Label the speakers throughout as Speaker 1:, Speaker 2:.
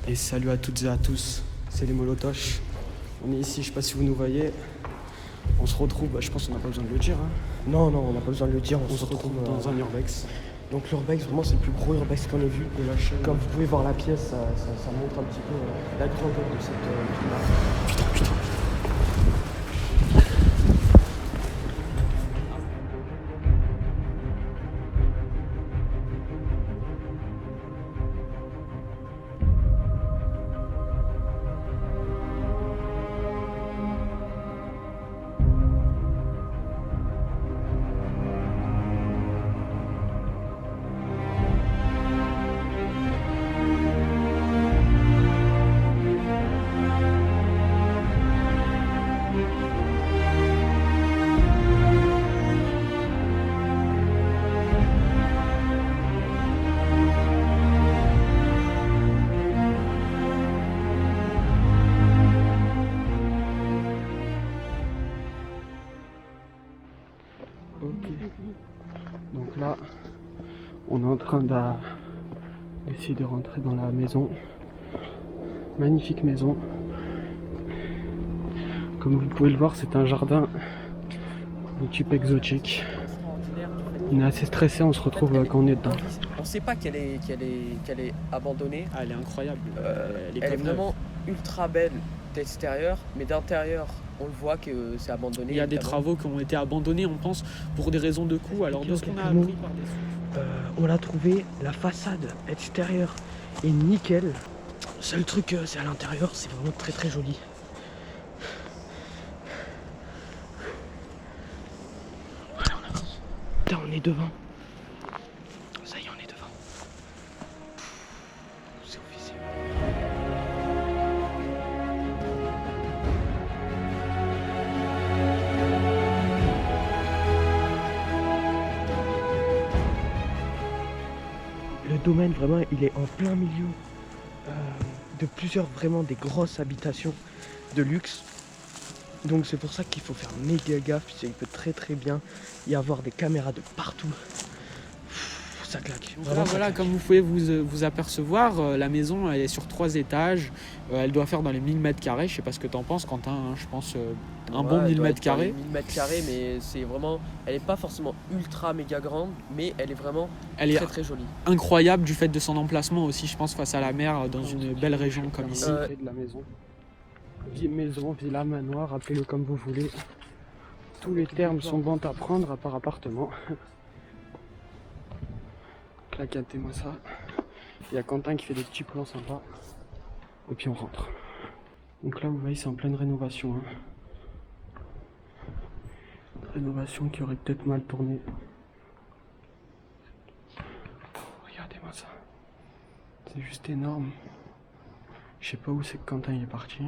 Speaker 1: Et salut à toutes et à tous, c'est les Molotoches. On est ici, je sais pas si vous nous voyez. On se retrouve, je pense qu'on n'a pas besoin de le dire. Hein.
Speaker 2: Non, on n'a pas besoin de le dire,
Speaker 1: On se retrouve dans un urbex.
Speaker 2: Donc l'urbex, vraiment, c'est le plus gros urbex qu'on ait vu.
Speaker 1: De la chaîne.
Speaker 2: Comme vous pouvez voir la pièce, ça montre un petit peu la grandeur de cette villa.
Speaker 1: Putain. Ok. Donc là, on est en train d'essayer de rentrer dans la maison. Magnifique maison. Comme vous pouvez le voir, c'est un jardin de type exotique. On est assez stressé, on se retrouve quand on est dedans.
Speaker 3: On sait pas qu'elle est abandonnée.
Speaker 1: Ah, elle est incroyable.
Speaker 3: Elle est vraiment ultra belle d'extérieur, mais d'intérieur, on le voit que c'est abandonné.
Speaker 1: Il y a des travaux qui ont été abandonnés, on pense, pour des raisons de coût. Alors de ce qu'on a appris par des
Speaker 2: On a trouvé la façade extérieure est nickel. Seul truc, c'est à l'intérieur, c'est vraiment très très joli. Voilà, on avance. Putain, on est devant. Ça y est, on est devant. C'est officiel. Le domaine, vraiment, il est en plein milieu de plusieurs, vraiment des grosses habitations de luxe. Donc c'est pour ça qu'il faut faire méga gaffe. Il peut très très bien y avoir des caméras de partout. Ça claque.
Speaker 1: Donc là, voilà, comme vous pouvez vous apercevoir, la maison elle est sur 3 étages. Elle doit faire dans les 1000 mètres carrés. Je sais pas ce que t'en penses, Quentin. Hein, je pense un bon 1000 mètres carrés.
Speaker 3: 1000 mètres carrés, mais c'est vraiment. Elle est pas forcément ultra méga grande, mais elle est vraiment très jolie.
Speaker 1: Incroyable du fait de son emplacement aussi, je pense, face à la mer, dans une belle région comme ici. De la maison. Maison, villa, manoir, appelez-le comme vous voulez. Tous les termes sont bons à prendre à part appartement. Claquez-moi ça. Il y a Quentin qui fait des petits plans sympas. Et puis on rentre. Donc là, vous voyez, c'est en pleine rénovation. Hein. Rénovation qui aurait peut-être mal tourné. Regardez-moi ça. C'est juste énorme. Je sais pas où c'est que Quentin il est parti.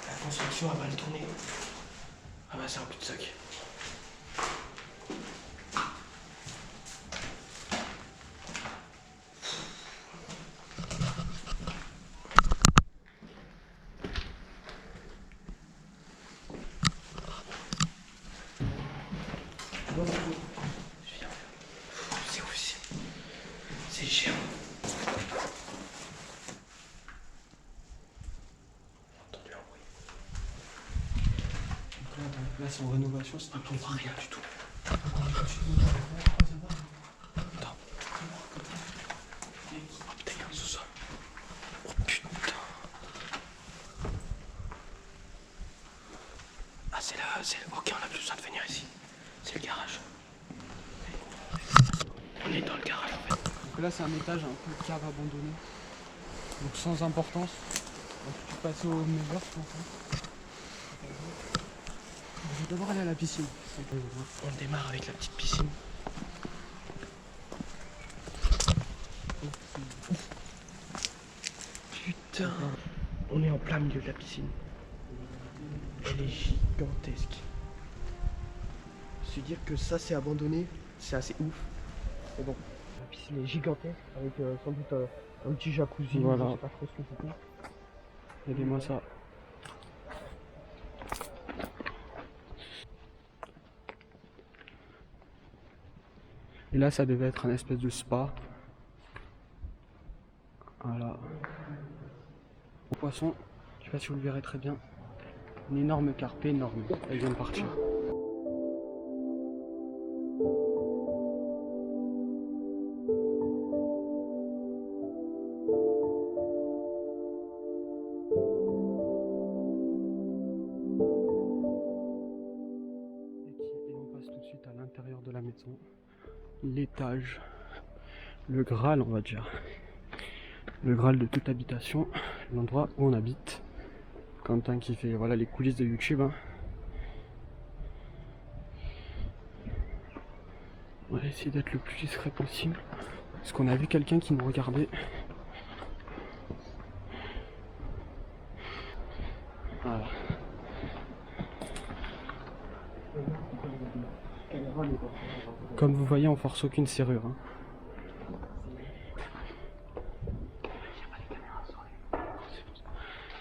Speaker 2: La construction a mal tourné. Ah bah c'est un cul-de-sac. C'est officiel. C'est géant.
Speaker 1: Là, c'est en rénovation, c'est
Speaker 2: On voit rien du tout. Attends. Oh putain, il y a un sous-sol. Oh putain. Ah, c'est là. Ok, on a plus besoin de venir ici. C'est le garage. On est dans le garage en fait.
Speaker 1: Donc là, c'est un étage un peu cave abandonné. Donc sans importance. Donc tu passes au meilleur, je pense. Hein. Je vais d'abord aller à la piscine.
Speaker 2: On démarre avec la petite piscine. Putain. On est en plein milieu de la piscine. Elle est gigantesque. Se dire que ça c'est abandonné, c'est assez ouf. Mais bon, la piscine est gigantesque avec sans doute un petit jacuzzi.
Speaker 1: Voilà.
Speaker 2: Je sais pas trop ce que c'était.
Speaker 1: Regardez-moi ça. Et là, ça devait être un espèce de spa. Voilà. Au poisson, je sais pas si vous le verrez très bien. Une énorme carpe, énorme. Elle vient de partir. Et on passe tout de suite à l'intérieur de la maison. L'étage, le Graal, on va dire. Le Graal de toute habitation, l'endroit où on habite. Quentin qui fait voilà les coulisses de YouTube. Hein. On va essayer d'être le plus discret possible. Parce qu'on a vu quelqu'un qui nous regardait. Voilà. Comme vous voyez, on force aucune serrure. Hein.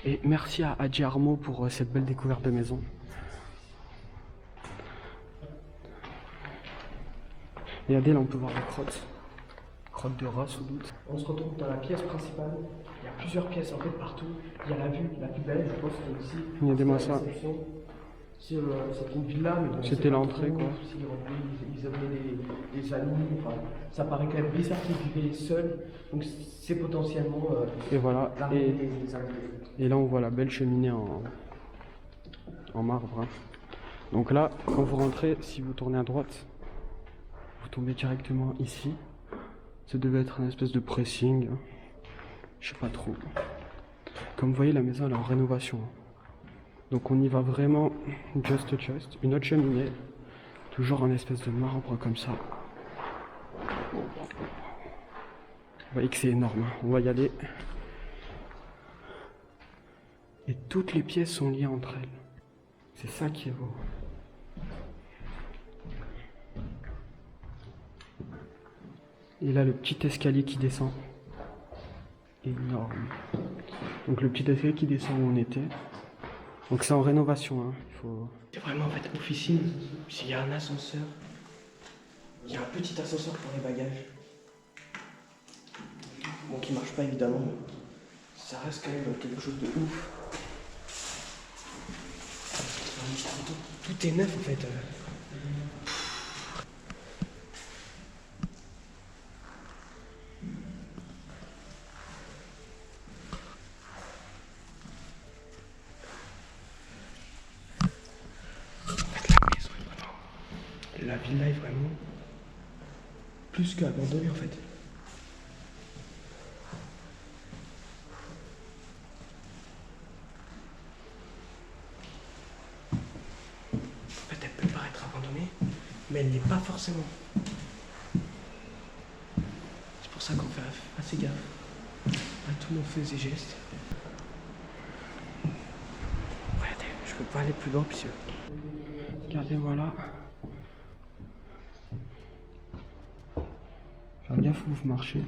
Speaker 1: Et merci à Adji Armo pour cette belle découverte de maison. Regardez, là on peut voir la crotte. Crotte de rat sans doute.
Speaker 2: On se retrouve dans la pièce principale. Il y a plusieurs pièces en fait partout. Il y a la vue la plus belle, je pense, c'est ici.
Speaker 1: Regardez-moi ça.
Speaker 2: C'est une villa, mais bon,
Speaker 1: c'était l'entrée quoi.
Speaker 2: Ils avaient des amis, enfin, ça paraît quand même bizarre qu'ils vivaient seuls, donc c'est potentiellement
Speaker 1: et voilà,
Speaker 2: des
Speaker 1: et là on voit la belle cheminée en marbre. Hein. Donc là, quand vous rentrez, si vous tournez à droite, vous tombez directement ici. Ça devait être une espèce de pressing, hein. Je sais pas trop. Comme vous voyez, la maison elle est en rénovation. Donc on y va vraiment just. Une autre cheminée, toujours un espèce de marbre comme ça. Vous voyez que c'est énorme, hein. On va y aller. Et toutes les pièces sont liées entre elles. C'est ça qui est beau. Et là le petit escalier qui descend. Énorme. Donc le petit escalier qui descend où on était. Donc c'est en rénovation, hein.
Speaker 2: C'est vraiment en fait officine. Il y a un ascenseur. Il y a un petit ascenseur pour les bagages. Bon, qui marche pas évidemment. Ça reste quand même quelque chose de ouf. Tout est neuf en fait. La villa est vraiment plus qu'abandonnée en fait. En fait, elle peut paraître abandonnée, mais elle n'est pas forcément. C'est pour ça qu'on fait assez gaffe à tous nos faits et gestes. Regardez, je peux pas aller plus loin puisque.
Speaker 1: Regardez, voilà. Faire gaffe où vous marchez.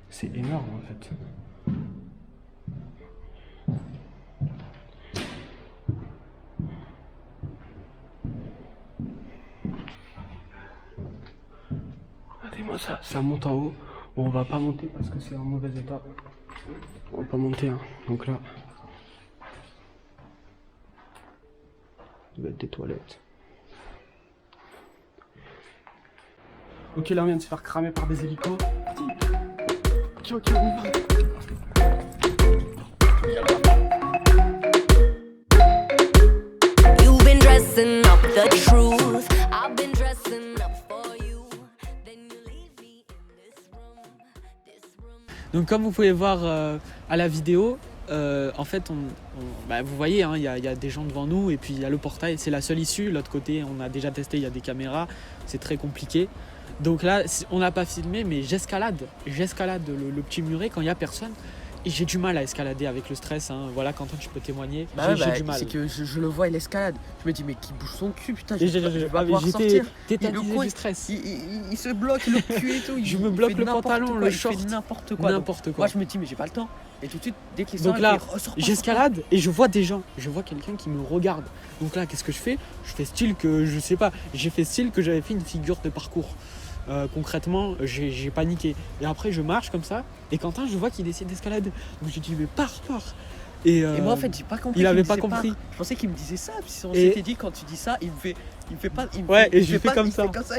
Speaker 1: C'est énorme en fait. Regardez-moi ça, ça monte en haut. Bon, on va pas monter parce que c'est en mauvais état. On va pas monter, hein. Donc là, ça va être des toilettes. Ok, là on vient de se faire cramer par des hélicos. Ok, on y va.
Speaker 4: You've been dressing up the truth. I've been dressing up for you. Then you leave me in this room.
Speaker 1: Donc comme vous pouvez voir à la vidéo, en fait vous voyez, hein, y a des gens devant nous et puis il y a le portail, c'est la seule issue. L'autre côté, on a déjà testé, il y a des caméras, c'est très compliqué. Donc là, on n'a pas filmé, mais j'escalade le petit muret quand il n'y a personne. j'ai du mal à escalader avec le stress, hein. Voilà, Quentin, tu peux témoigner.
Speaker 3: Bah
Speaker 1: J'ai du mal.
Speaker 3: c'est que je le vois, il escalade. Je me dis, mais qui bouge son cul, putain,
Speaker 1: Et
Speaker 3: je vais pas pouvoir sortir.
Speaker 1: tétanisé
Speaker 3: coin,
Speaker 1: du stress.
Speaker 3: Il se bloque le cul et tout.
Speaker 1: Je me bloque le pantalon, le short.
Speaker 3: Il fait n'importe quoi.
Speaker 1: N'importe quoi.
Speaker 3: Moi, je me dis, mais j'ai pas le temps. Et tout de suite, dès qu'il
Speaker 1: Donc
Speaker 3: sort,
Speaker 1: là,
Speaker 3: il fait, ressort pas,
Speaker 1: j'escalade et je vois des gens. Je vois quelqu'un qui me regarde. Donc là, qu'est-ce que je fais? Je fais style que, je sais pas, j'ai fait style que j'avais fait une figure de parcours. Concrètement, j'ai paniqué. Et après, je marche comme ça. Et Quentin, je vois qu'il essaie d'escalader. Donc je dis, mais pars. Et
Speaker 3: moi, en fait, j'ai pas compris.
Speaker 1: il avait
Speaker 3: me
Speaker 1: pas
Speaker 3: disait
Speaker 1: compris.
Speaker 3: Je pensais qu'il me disait ça. Puis on
Speaker 1: Et-
Speaker 3: s'était dit, quand tu dis ça, il me fait pas.
Speaker 1: Ouais, et je
Speaker 3: fais
Speaker 1: fais
Speaker 3: pas-
Speaker 1: comme
Speaker 3: il
Speaker 1: ça.
Speaker 3: fait comme ça.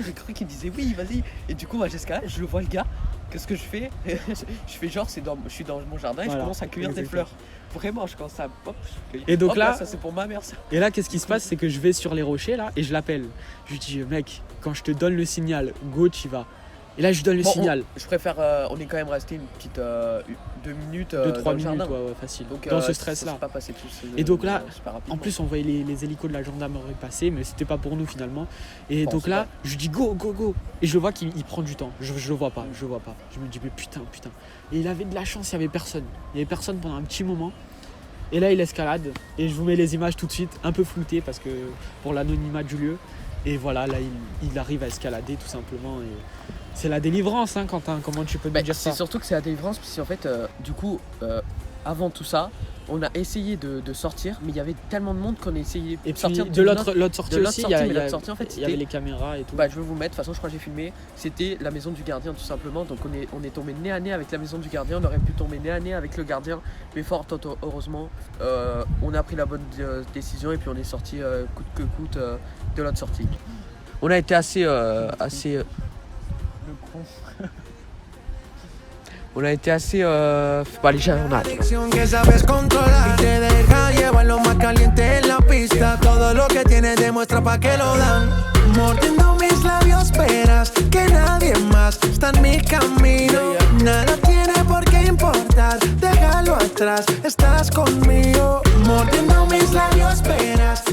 Speaker 3: J'ai cru qu'il me disait oui, vas-y. Et du coup, moi, j'escalade, je le vois le gars. Qu'est-ce que je fais? Je fais genre, je suis dans mon jardin et
Speaker 1: Voilà,
Speaker 3: je commence à cueillir des
Speaker 1: exactement.
Speaker 3: fleurs. Vraiment, je commence à hop, je cueille.
Speaker 1: Et donc
Speaker 3: Hop,
Speaker 1: là-
Speaker 3: ça c'est pour ma mère ça.
Speaker 1: Et là, qu'est-ce qui se passe? C'est que je vais sur les rochers là et je l'appelle. Je lui dis, mec, quand je te donne le signal, go, tu y vas. Et là, je lui donne le
Speaker 3: Bon,
Speaker 1: signal.
Speaker 3: Je préfère, on est quand même resté une petite 2 minutes
Speaker 1: 2-3
Speaker 3: dans le
Speaker 1: minutes,
Speaker 3: jardin.
Speaker 1: ouais, facile.
Speaker 3: Donc,
Speaker 1: dans ce
Speaker 3: ça
Speaker 1: stress-là.
Speaker 3: s'est pas passé tout.
Speaker 1: Et donc là,
Speaker 3: super rapidement.
Speaker 1: En plus, on voyait les hélicos de la gendarmerie passer, mais c'était pas pour nous finalement. Et
Speaker 3: Bon,
Speaker 1: donc
Speaker 3: c'est
Speaker 1: là,
Speaker 3: pas.
Speaker 1: je lui dis go. Et je vois qu'il prend du temps. Je le vois pas. Je me dis, mais putain. Et il avait de la chance, il y avait personne. Il y avait personne pendant un petit moment. Et là, il escalade. Et je vous mets les images tout de suite, un peu floutées parce que pour l'anonymat du lieu. Et voilà, là, il arrive à escalader tout simplement. Et c'est la délivrance, hein, Quentin. Comment tu peux me dire
Speaker 3: C'est
Speaker 1: ça?
Speaker 3: surtout que c'est la délivrance, parce qu'en fait, du coup, avant tout ça, on a essayé de sortir, mais il y avait tellement de monde qu'on a essayé
Speaker 1: Et
Speaker 3: de
Speaker 1: puis
Speaker 3: sortir
Speaker 1: de l'autre sortie
Speaker 3: de l'autre
Speaker 1: aussi,
Speaker 3: sortie, mais
Speaker 1: il
Speaker 3: l'autre sortie, en fait,
Speaker 1: y avait
Speaker 3: c'était-
Speaker 1: les caméras et tout.
Speaker 3: Bah, je vais vous mettre, de toute façon, je crois que j'ai filmé. C'était la maison du gardien, tout simplement. Donc, on est tombé nez à nez avec la maison du gardien. On aurait pu tomber nez à nez avec le gardien. Mais fort heureusement, on a pris la bonne décision et puis on est sorti coûte que coûte de l'autre sortie. On a été assez. On a été assez. Bah, déjà, on a.
Speaker 5: Adicción que sabes controlar y te deja llevar lo más caliente en la pista. Todo lo que tienes demuestra pa' que lo dan. Mordiendo mis labios verás que nadie más está en mi camino. Nada tiene por qué importar, déjalo atrás, estás conmigo. Mordiendo mis labios verás